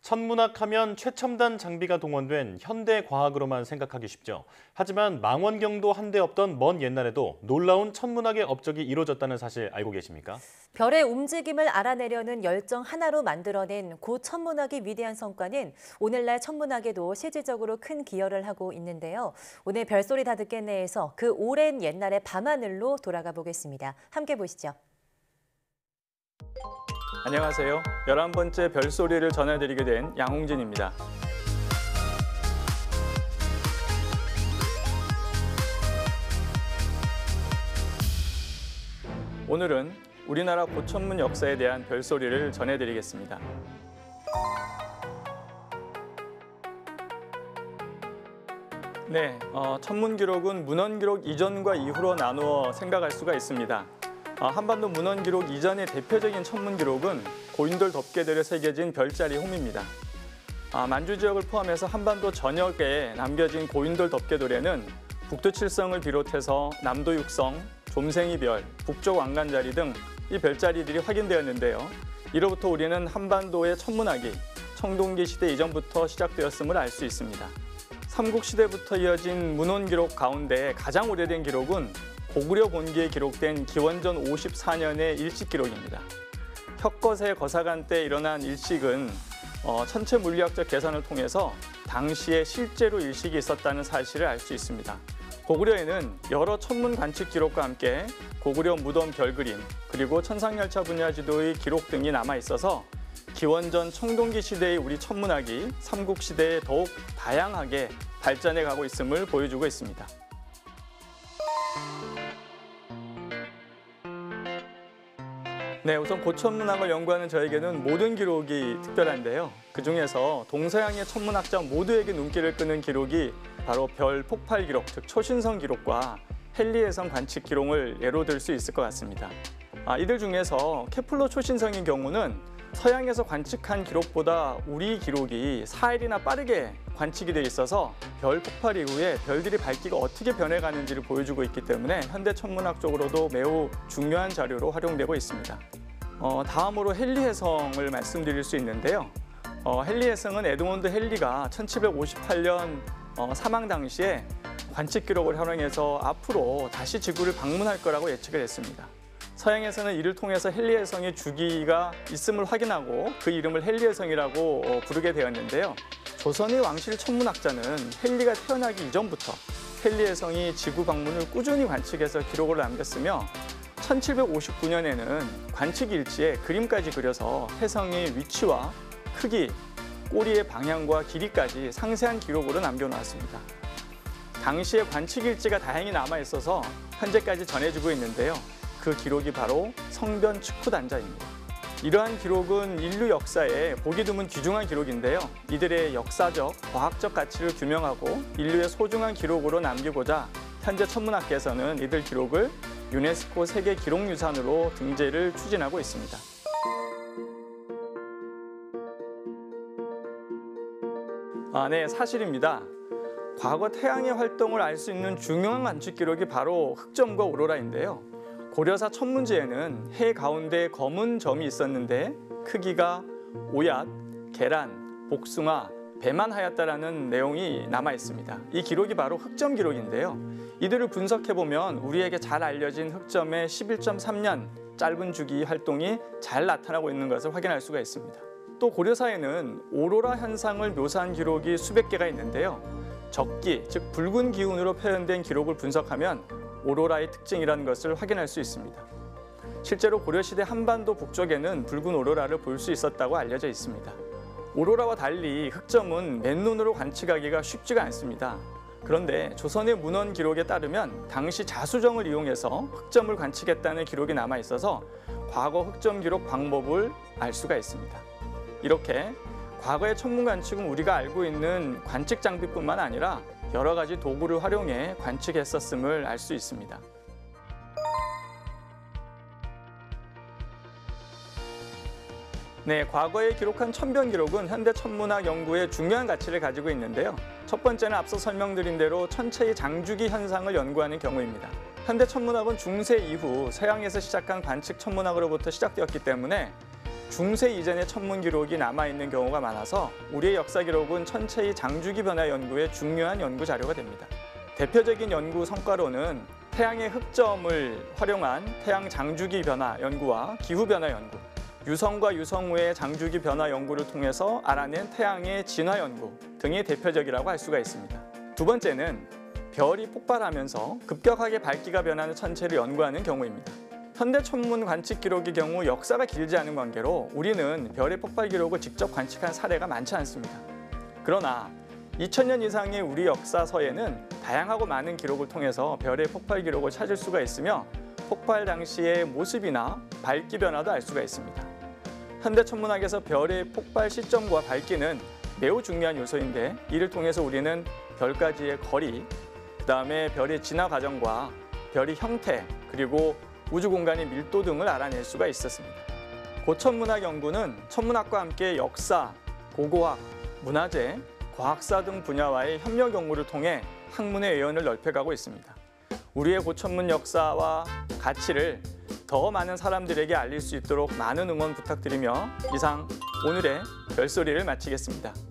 천문학 하면 최첨단 장비가 동원된 현대 과학으로만 생각하기 쉽죠. 하지만 망원경도 한대 없던 먼 옛날에도 놀라운 천문학의 업적이 이루어졌다는 사실 알고 계십니까? 별의 움직임을 알아내려는 열정 하나로 만들어낸 고 천문학의 위대한 성과는 오늘날 천문학에도 실질적으로 큰 기여를 하고 있는데요. 오늘 별소리 다 듣겠네에서 그 오랜 옛날의 밤하늘로 돌아가 보겠습니다. 함께 보시죠. 안녕하세요. 11번째 별소리를 전해드리게 된 양홍진입니다. 오늘은 우리나라 고천문 역사에 대한 별소리를 전해드리겠습니다. 네, 천문 기록은 문헌 기록 이전과 이후로 나누어 생각할 수가 있습니다. 한반도 문헌 기록 이전의 대표적인 천문 기록은 고인돌 덮개들에 새겨진 별자리 홈입니다. 만주 지역을 포함해서 한반도 전역에 남겨진 고인돌 덮개돌에는 북두 칠성을 비롯해서 남도 육성, 좀생이 별, 북쪽 왕관자리 등 이 별자리들이 확인되었는데요. 이로부터 우리는 한반도의 천문학이 청동기 시대 이전부터 시작되었음을 알 수 있습니다. 삼국시대부터 이어진 문헌 기록 가운데 가장 오래된 기록은 고구려 본기에 기록된 기원전 54년의 일식 기록입니다. 혁거세 거사간 때 일어난 일식은 천체 물리학적 계산을 통해서 당시에 실제로 일식이 있었다는 사실을 알 수 있습니다. 고구려에는 여러 천문 관측 기록과 함께 고구려 무덤 별그림, 그리고 천상열차 분야 지도의 기록 등이 남아있어서 기원전 청동기 시대의 우리 천문학이 삼국시대에 더욱 다양하게 발전해 가고 있음을 보여주고 있습니다. 네, 우선 고천문학을 연구하는 저에게는 모든 기록이 특별한데요. 그중에서 동서양의 천문학자 모두에게 눈길을 끄는 기록이 바로 별 폭발 기록, 즉 초신성 기록과 헨리에성 관측 기록을 예로 들 수 있을 것 같습니다. 이들 중에서 케플러 초신성의 경우는 서양에서 관측한 기록보다 우리 기록이 4일이나 빠르게 관측이 돼 있어서 별 폭발 이후에 별들이 밝기가 어떻게 변해가는지를 보여주고 있기 때문에 현대 천문학적으로도 매우 중요한 자료로 활용되고 있습니다. 다음으로 헨리해성을 말씀드릴 수 있는데요. 헨리해성은 에드몬드 헨리가 1758년 사망 당시에 관측 기록을 활용해서 앞으로 다시 지구를 방문할 거라고 예측을 했습니다. 서양에서는 이를 통해서 헨리해성의 주기가 있음을 확인하고 그 이름을 헨리해성이라고 부르게 되었는데요. 조선의 왕실 천문학자는 헨리가 태어나기 이전부터 헨리해성이 지구 방문을 꾸준히 관측해서 기록을 남겼으며 1759년에는 관측 일지에 그림까지 그려서 혜성의 위치와 크기, 꼬리의 방향과 길이까지 상세한 기록으로 남겨놓았습니다. 당시에 관측 일지가 다행히 남아있어서 현재까지 전해지고 있는데요. 그 기록이 바로 성변 축구단자입니다. 이러한 기록은 인류 역사에 보기 드문 귀중한 기록인데요. 이들의 역사적, 과학적 가치를 규명하고 인류의 소중한 기록으로 남기고자 현재 천문학계에서는 이들 기록을 유네스코 세계 기록유산으로 등재를 추진하고 있습니다. 네, 사실입니다. 과거 태양의 활동을 알 수 있는 중요한 관측 기록이 바로 흑점과 오로라인데요. 고려사 천문지에는 해 가운데 검은 점이 있었는데 크기가 오얏, 계란, 복숭아, 배만 하였다라는 내용이 남아 있습니다. 이 기록이 바로 흑점 기록인데요. 이들을 분석해보면 우리에게 잘 알려진 흑점의 11.3년 짧은 주기 활동이 잘 나타나고 있는 것을 확인할 수가 있습니다. 또 고려사에는 오로라 현상을 묘사한 기록이 수백 개가 있는데요. 적기, 즉 붉은 기운으로 표현된 기록을 분석하면 오로라의 특징이라는 것을 확인할 수 있습니다. 실제로 고려시대 한반도 북쪽에는 붉은 오로라를 볼 수 있었다고 알려져 있습니다. 오로라와 달리 흑점은 맨눈으로 관측하기가 쉽지가 않습니다. 그런데 조선의 문헌 기록에 따르면 당시 자수정을 이용해서 흑점을 관측했다는 기록이 남아 있어서 과거 흑점 기록 방법을 알 수가 있습니다. 이렇게 과거의 천문 관측은 우리가 알고 있는 관측 장비뿐만 아니라 여러 가지 도구를 활용해 관측했었음을 알 수 있습니다. 네, 과거에 기록한 천변 기록은 현대 천문학 연구에 중요한 가치를 가지고 있는데요. 첫 번째는 앞서 설명드린 대로 천체의 장주기 현상을 연구하는 경우입니다. 현대 천문학은 중세 이후 서양에서 시작한 관측 천문학으로부터 시작되었기 때문에 중세 이전의 천문 기록이 남아있는 경우가 많아서 우리의 역사 기록은 천체의 장주기 변화 연구에 중요한 연구 자료가 됩니다. 대표적인 연구 성과로는 태양의 흑점을 활용한 태양 장주기 변화 연구와 기후 변화 연구, 유성과 유성 후의 장주기 변화 연구를 통해서 알아낸 태양의 진화 연구 등이 대표적이라고 할 수가 있습니다. 두 번째는 별이 폭발하면서 급격하게 밝기가 변하는 천체를 연구하는 경우입니다. 현대 천문 관측 기록의 경우 역사가 길지 않은 관계로 우리는 별의 폭발 기록을 직접 관측한 사례가 많지 않습니다. 그러나 2000년 이상의 우리 역사서에는 다양하고 많은 기록을 통해서 별의 폭발 기록을 찾을 수가 있으며 폭발 당시의 모습이나 밝기 변화도 알 수가 있습니다. 현대 천문학에서 별의 폭발 시점과 밝기는 매우 중요한 요소인데 이를 통해서 우리는 별까지의 거리, 그다음에 별의 진화 과정과 별의 형태, 그리고 우주 공간의 밀도 등을 알아낼 수가 있었습니다. 고천문학 연구는 천문학과 함께 역사, 고고학, 문화재, 과학사 등 분야와의 협력 연구를 통해 학문의 외연을 넓혀가고 있습니다. 우리의 고천문 역사와 가치를 더 많은 사람들에게 알릴 수 있도록 많은 응원 부탁드리며 이상 오늘의 별소리를 마치겠습니다.